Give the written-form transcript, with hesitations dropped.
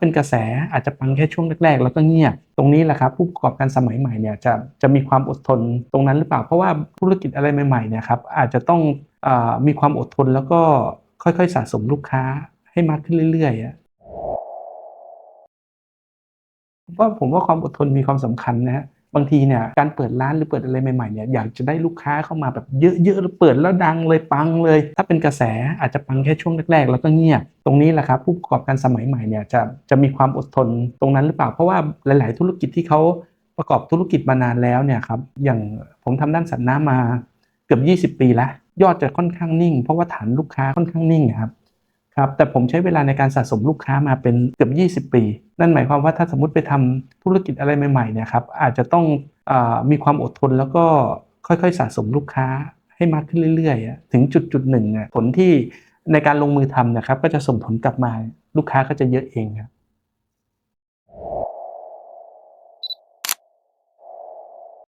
เป็นกระแสอาจจะปังแค่ช่วงแรกๆแล้วก็เงียบตรงนี้แหละครับผู้ประกอบการสมัยใหม่เนี่ยจะมีความอดทนตรงนั้นหรือเปล่าเพราะว่าธุรกิจอะไรใหม่ๆเนี่ยครับอาจจะต้องมีความอดทนแล้วก็ค่อยๆสะสมลูกค้าให้มากขึ้นเรื่อยๆ ผมว่าความอดทนมีความสำคัญนะครับบางทีเนี่ยการเปิดร้านหรือเปิดอะไรใหม่ๆเนี่ยอยากจะได้ลูกค้าเข้ามาแบบเยอะๆแล้วเปิดแล้วดังเลยปังเลยถ้าเป็นกระแสอาจจะปังแค่ช่วงแรกๆแล้วก็เงียบตรงนี้แหละครับผู้ประกอบการสมัยใหม่เนี่ยจะมีความอดทนตรงนั้นหรือเปล่าเพราะว่าหลายๆธุรกิจที่เขาประกอบธุรกิจมานานแล้วเนี่ยครับอย่างผมทำด้านสัตว์น้ำมาเกือบ20ปีแล้วยอดจะค่อนข้างนิ่งเพราะว่าฐานลูกค้าค่อนข้างนิ่งอะครับ ครับแต่ผมใช้เวลาในการสะสมลูกค้ามาเป็นเกือบ20ปีนั่นหมายความว่าถ้าสมมุติไปทำธุรกิจอะไรใหม่ๆเนี่ยครับอาจจะต้องมีความอดทนแล้วก็ค่อยๆสะสมลูกค้าให้มากขึ้นเรื่อยๆอะถึงจุดๆหนึ่งอะผลที่ในการลงมือทำนะครับก็จะส่งผลกลับมาลูกค้าก็จะเยอะเองครับ